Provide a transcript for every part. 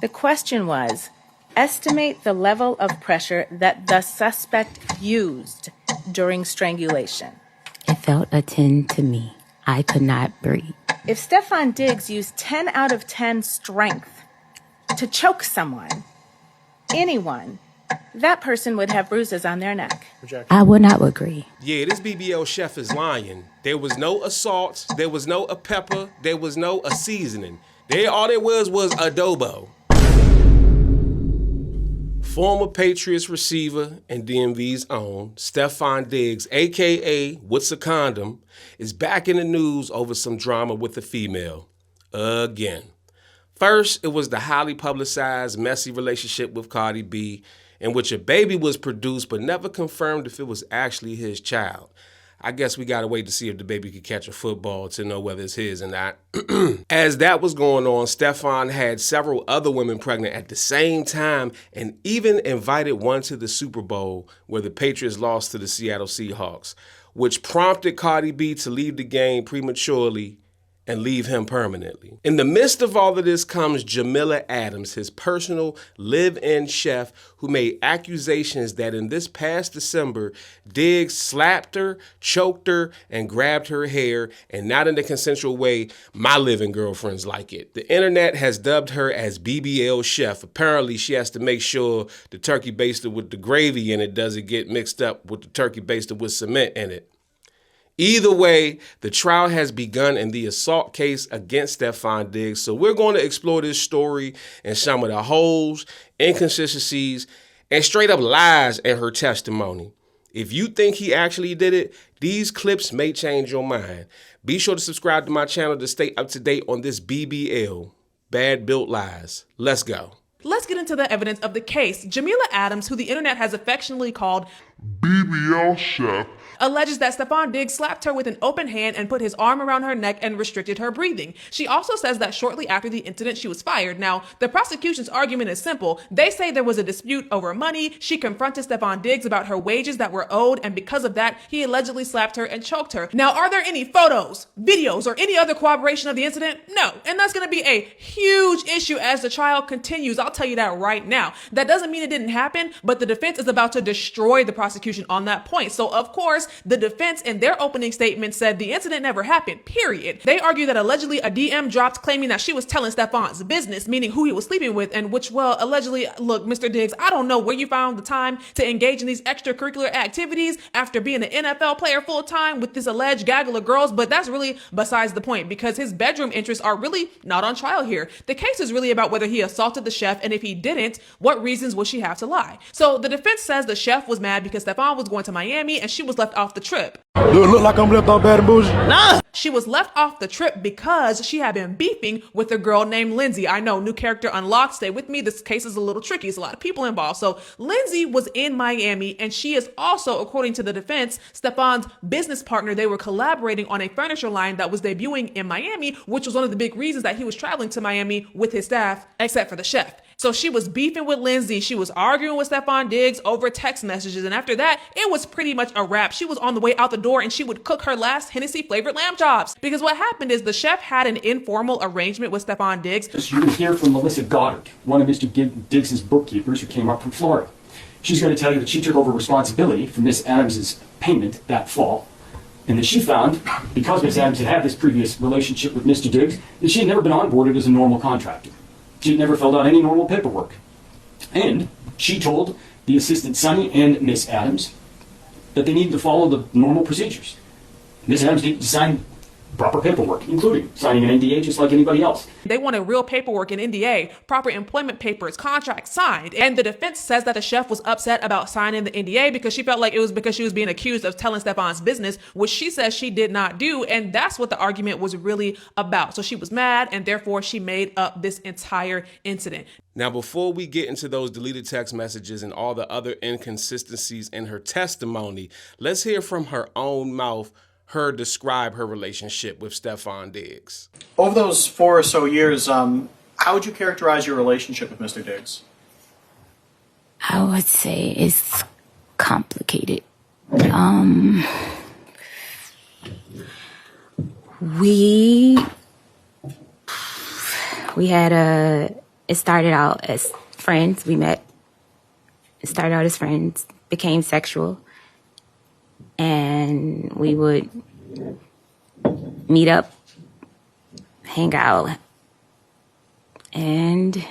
The question was, estimate the level of pressure that the suspect used during strangulation. It felt a 10 to me. I could not breathe. If Stefon Diggs used 10 out of 10 strength to choke someone, anyone, that person would have bruises on their neck. I would not agree. Yeah, this BBL chef is lying. There was no assault, there was no a pepper, there was no a seasoning. All there was adobo. Former Patriots receiver and DMV's own Stefon Diggs, a.k.a. What's a Condom, is back in the news over some drama with a female. Again. First, it was the highly publicized, messy relationship with Cardi B, in which a baby was produced but never confirmed if it was actually his child. I guess we gotta wait to see if the baby could catch a football to know whether it's his or not. As that was going on, Stefon had several other women pregnant at the same time and even invited one to the Super Bowl where the Patriots lost to the Seattle Seahawks, which prompted Cardi B to leave the game prematurely and leave him permanently. In the midst of all of this comes Jamila Adams, his personal live-in chef, who made accusations that in this past December, Diggs slapped her, choked her, and grabbed her hair, and not in a consensual way. My living girlfriends like it. The internet has dubbed her as BBL chef. Apparently, she has to make sure the turkey basted with the gravy in it doesn't get mixed up with the turkey basted with cement in it. Either way, the trial has begun in the assault case against Stefon Diggs, so we're going to explore this story and some of the holes, inconsistencies, and straight up lies in her testimony. If you think he actually did it, these clips may change your mind. Be sure to subscribe to my channel to stay up to date on this BBL, Bad Built Lies. Let's go. Let's get into the evidence of the case. Jamila Adams, who the internet has affectionately called BBL Chef, alleges that Stefon Diggs slapped her with an open hand and put his arm around her neck and restricted her breathing. She also says that shortly after the incident, she was fired. Now, the prosecution's argument is simple. They say there was a dispute over money. She confronted Stefon Diggs about her wages that were owed, and because of that, he allegedly slapped her and choked her. Now, are there any photos, videos, or any other corroboration of the incident? No, and that's going to be a huge issue as the trial continues. I'll tell you that right now. That doesn't mean it didn't happen, but the defense is about to destroy the prosecution on that point. So, of course, the defense in their opening statement said the incident never happened, period. They argue that allegedly a DM dropped claiming that she was telling Stefon's business, meaning who he was sleeping with, and which, well, allegedly, look, Mr. Diggs, I don't know where you found the time to engage in these extracurricular activities after being an NFL player full time with this alleged gaggle of girls, but that's really besides the point because his bedroom interests are really not on trial here. The case is really about whether he assaulted the chef, and if he didn't, what reasons would she have to lie? So the defense says the chef was mad because Stefon was going to Miami and she was left off the trip. Do it look like I'm left off bad and bougie? Nah! She was left off the trip because she had been beefing with a girl named Lindsay. I know, new character unlocked. Stay with me. This case is a little tricky. There's a lot of people involved. So Lindsay was in Miami, and she is also, according to the defense, Stefon's business partner. They were collaborating on a furniture line that was debuting in Miami, which was one of the big reasons that he was traveling to Miami with his staff, except for the chef. So she was beefing with Lindsay. She was arguing with Stefon Diggs over text messages. And after that, it was pretty much a wrap. She was on the way out the door and she would cook her last Hennessy flavored lamb chops. Because what happened is the chef had an informal arrangement with Stefon Diggs. You're going to hear from Melissa Goddard, one of Mr. Diggs' bookkeepers who came up from Florida. She's going to tell you that she took over responsibility for Miss Adams' payment that fall. And that she found, because Miss Adams had this previous relationship with Mr. Diggs, that she had never been onboarded as a normal contractor. She never filled out any normal paperwork. And she told the assistant Sonny and Miss Adams that they needed to follow the normal procedures. Miss Adams needed to sign proper paperwork, including signing an NDA just like anybody else. They wanted real paperwork, an NDA, proper employment papers, contracts signed. And the defense says that the chef was upset about signing the NDA because she felt like it was because she was being accused of telling Stefon's business, which she says she did not do. And that's what the argument was really about. So she was mad, and therefore she made up this entire incident. Now, before we get into those deleted text messages and all the other inconsistencies in her testimony, let's hear from her own mouth her describe her relationship with Stefon Diggs. Over those 4 or so years, how would you characterize your relationship with Mr. Diggs? I would say it's complicated. We had It started out as friends. We met. It started out as friends, became sexual. And we would meet up, hang out, and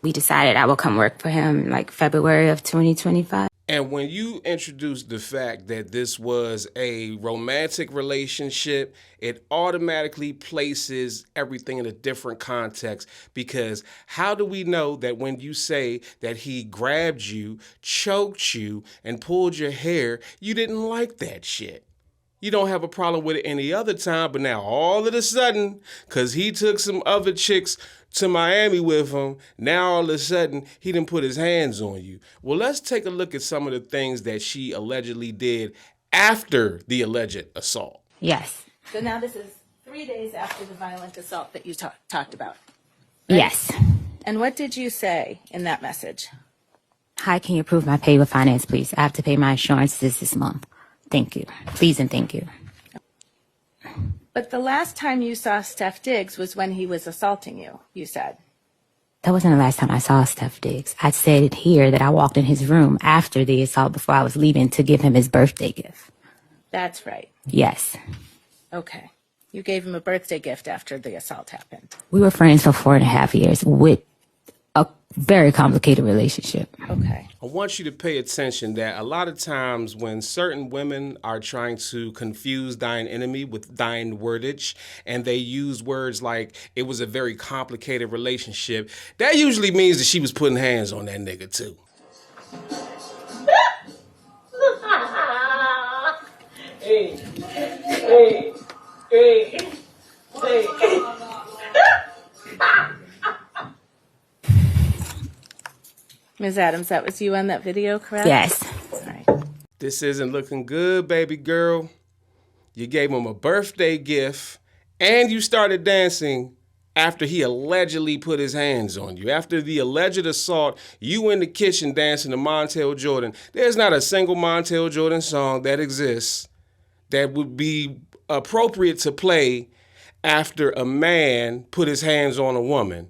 we decided I would come work for him like February of 2025. And when you introduced the fact that this was a romantic relationship, it automatically places everything in a different context, because how do we know that when you say that he grabbed you, choked you, and pulled your hair, you didn't like that shit? You don't have a problem with it any other time, but now all of a sudden, because he took some other chicks to Miami with him, now all of a sudden he done put his hands on you. Well, let's take a look at some of the things that she allegedly did after the alleged assault. Yes. So now this is 3 days after the violent assault that you talked about. Right? Yes. And what did you say in that message? Hi, can you approve my pay with finance, please? I have to pay my insurances this month. Thank you. Please and thank you. But the last time you saw Steph Diggs was when he was assaulting you, you said. That wasn't the last time I saw Steph Diggs. I said it here that I walked in his room after the assault before I was leaving to give him his birthday gift. That's right. Yes. Okay. You gave him a birthday gift after the assault happened. We were friends for 4.5 years with a very complicated relationship. Okay. I want you to pay attention that a lot of times when certain women are trying to confuse thine enemy with thine wordage, and they use words like it was a very complicated relationship, that usually means that she was putting hands on that nigga too. Ms. Adams, that was you on that video, correct? Yes. All right. This isn't looking good, baby girl. You gave him a birthday gift, and you started dancing after he allegedly put his hands on you. After the alleged assault, you in the kitchen dancing to Montel Jordan. There's not a single Montel Jordan song that exists that would be appropriate to play after a man put his hands on a woman.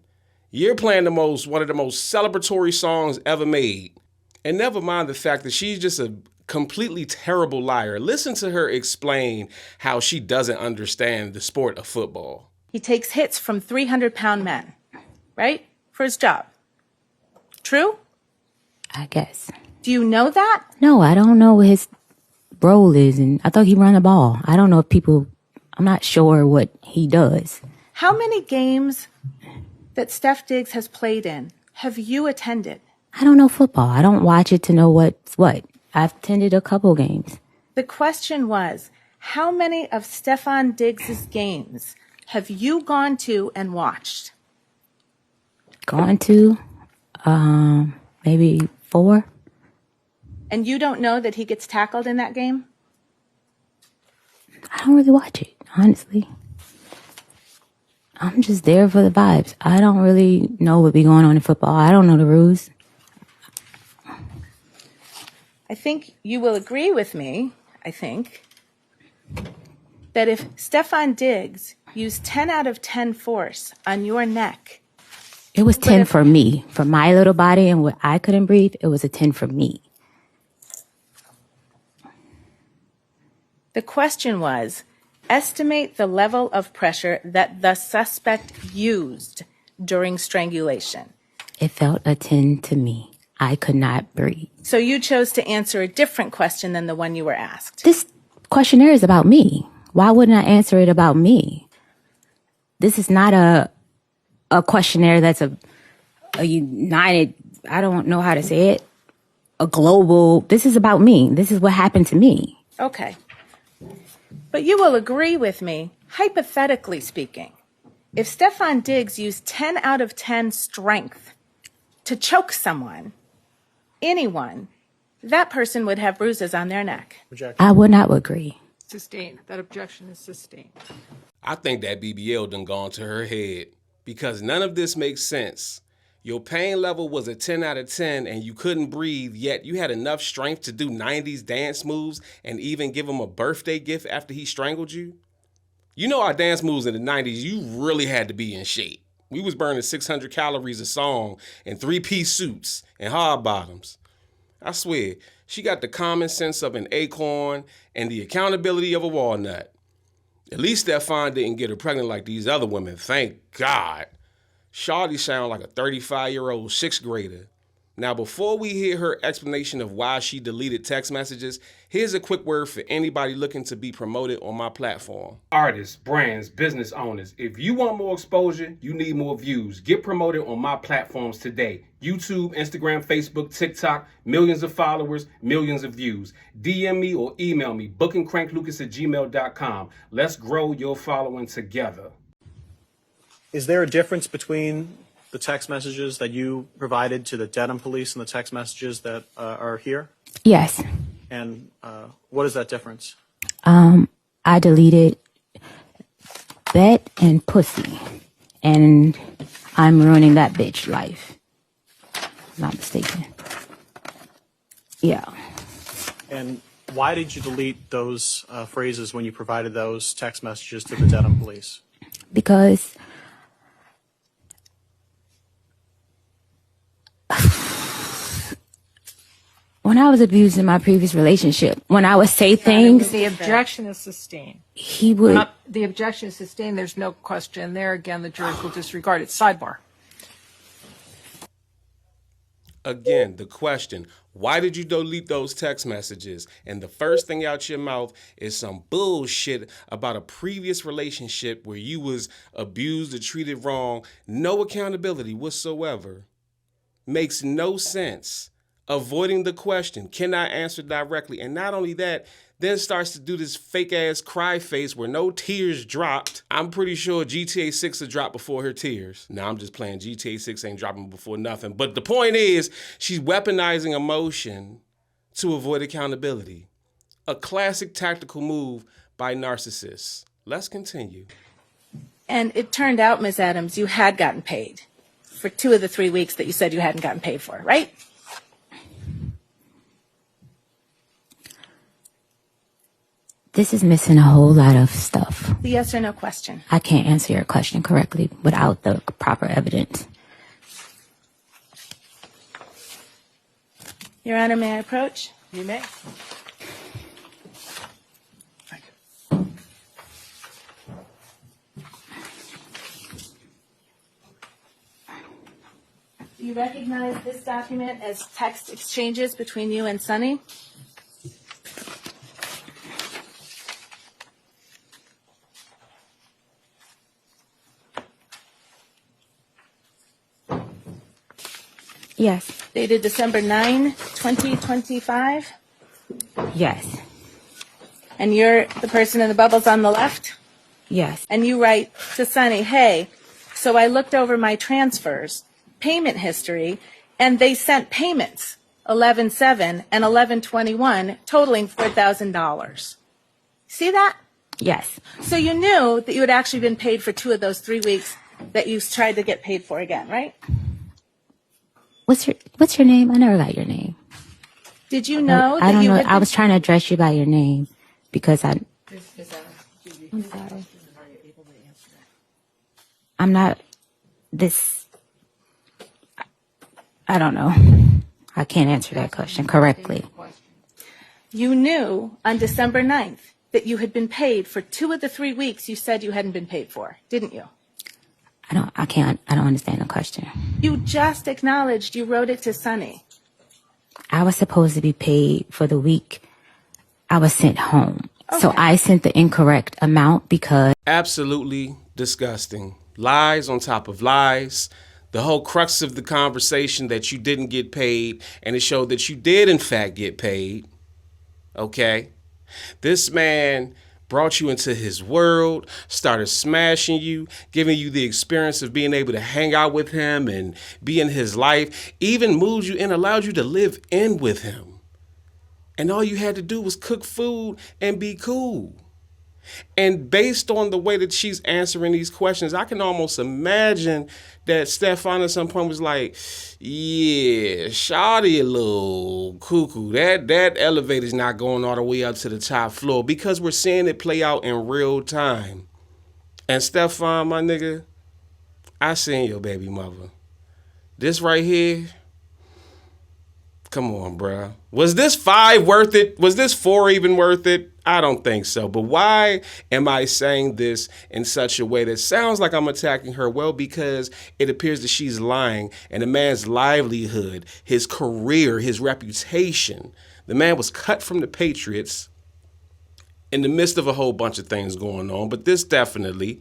You're playing one of the most celebratory songs ever made. And never mind the fact that she's just a completely terrible liar. Listen to her explain how she doesn't understand the sport of football. He takes hits from 300-pound men, right? For his job. True? I guess. Do you know that? No, I don't know what his role is, and I thought he ran the ball. I don't know if I'm not sure what he does. How many games that Steph Diggs has played in have you attended? I don't know football. I don't watch it to know what's what. I've attended a couple games. The question was, how many of Stefon Diggs' games have you gone to and watched? Gone to? Maybe 4. And you don't know that he gets tackled in that game? I don't really watch it, honestly. I'm just there for the vibes. I don't really know what be going on in football. I don't know the rules. I think you will agree with me, that if Stefon Diggs used 10 out of 10 force on your neck. It was 10 for me. For my little body and what I couldn't breathe, it was a 10 for me. The question was, estimate the level of pressure that the suspect used during strangulation. It felt a 10 to me. I could not breathe. So you chose to answer a different question than the one you were asked. This questionnaire is about me. Why wouldn't I answer it about me? This is not a questionnaire that's a united, I don't know how to say it, a global, this is about me. This is what happened to me. Okay. But you will agree with me, hypothetically speaking, if Stefon Diggs used 10 out of 10 strength to choke someone, anyone, that person would have bruises on their neck. I would not agree. Sustained. That objection is sustained. I think that BBL done gone to her head, because none of this makes sense. Your pain level was a 10 out of 10 and you couldn't breathe, yet you had enough strength to do 90s dance moves and even give him a birthday gift after he strangled you? You know our dance moves in the 90s, you really had to be in shape. We was burning 600 calories a song in 3-piece suits and hard bottoms. I swear, she got the common sense of an acorn and the accountability of a walnut. At least Stefon didn't get her pregnant like these other women, thank God. Shawty sound like a 35-year-old sixth grader. Now, before we hear her explanation of why she deleted text messages, here's a quick word for anybody looking to be promoted on my platform. Artists, brands, business owners, if you want more exposure, you need more views. Get promoted on my platforms today. YouTube, Instagram, Facebook, TikTok, millions of followers, millions of views. DM me or email me, bookandcranklucas@gmail.com. Let's grow your following together. Is there a difference between the text messages that you provided to the Dedham police and the text messages that are here? Yes. And what is that difference? I deleted bet and pussy, and I'm ruining that bitch life. Not mistaken. Yeah. And why did you delete those phrases when you provided those text messages to the Dedham police? Because when I was abused in my previous relationship, when I would say things, The objection is sustained. he would. The objection is sustained. There's no question there. Again, the jury will disregard it. Sidebar. Again, the question, why did you delete those text messages? And the first thing out your mouth is some bullshit about a previous relationship where you was abused or treated wrong. No accountability whatsoever. Makes no sense. Avoiding the question, cannot answer directly. And not only that, then starts to do this fake ass cry face where no tears dropped. I'm pretty sure GTA 6 will drop before her tears. Now I'm just playing. GTA 6 ain't dropping before nothing. But the point is, she's weaponizing emotion to avoid accountability. A classic tactical move by narcissists. Let's continue. And it turned out, Ms. Adams, you had gotten paid for 2 of the 3 weeks that you said you hadn't gotten paid for, right? This is missing a whole lot of stuff. The yes or no question. I can't answer your question correctly without the proper evidence. Your Honor, may I approach? You may. Do you recognize this document as text exchanges between you and Sonny? Yes. Dated December 9, 2025? Yes. And you're the person in the bubbles on the left? Yes. And you write to Sonny, hey, so I looked over my transfers, payment history, and they sent payments, 11/7 and 11/21, totaling $4,000. See that? Yes. So you knew that you had actually been paid for 2 of those 3 weeks that you tried to get paid for again, right? What's your name? I never got your name. Did you know I that don't you know. had I was trying to address you by your name because I'm sorry. I'm not this. I don't know. I can't answer that question correctly. You knew on December 9th that you had been paid for 2 of the 3 weeks you said you hadn't been paid for, didn't you? I don't understand the question. You just acknowledged you wrote it to Sonny. I was supposed to be paid for the week I was sent home. Okay. So I sent the incorrect amount because... Absolutely disgusting. Lies on top of lies. The whole crux of the conversation that you didn't get paid, and it showed that you did in fact get paid. Okay? This man brought you into his world, started smashing you, giving you the experience of being able to hang out with him and be in his life, even moved you and allowed you to live in with him. And all you had to do was cook food and be cool. And based on the way that she's answering these questions, I can almost imagine that Stefon at some point was like, yeah, shawty a little cuckoo. That elevator's not going all the way up to the top floor, because we're seeing it play out in real time. And Stefon, my nigga, I seen your baby mother. This right here, come on, bruh. Was this 5 worth it? Was this 4 even worth it? I don't think so. But why am I saying this in such a way that sounds like I'm attacking her? Well, because it appears that she's lying, and a man's livelihood, his career, his reputation. The man was cut from the Patriots in the midst of a whole bunch of things going on. But this definitely,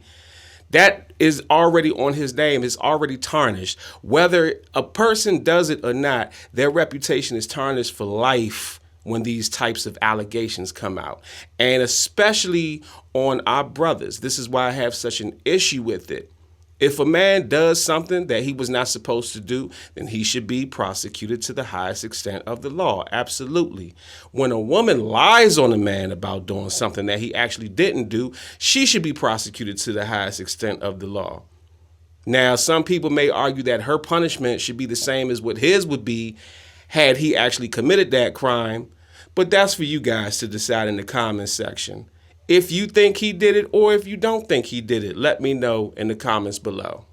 that is already on his name. It's already tarnished. Whether a person does it or not, their reputation is tarnished for life when these types of allegations come out. And especially on our brothers. This is why I have such an issue with it. If a man does something that he was not supposed to do, then he should be prosecuted to the highest extent of the law. Absolutely. When a woman lies on a man about doing something that he actually didn't do, she should be prosecuted to the highest extent of the law. Now, some people may argue that her punishment should be the same as what his would be had he actually committed that crime, but that's for you guys to decide in the comments section. If you think he did it or if you don't think he did it, let me know in the comments below.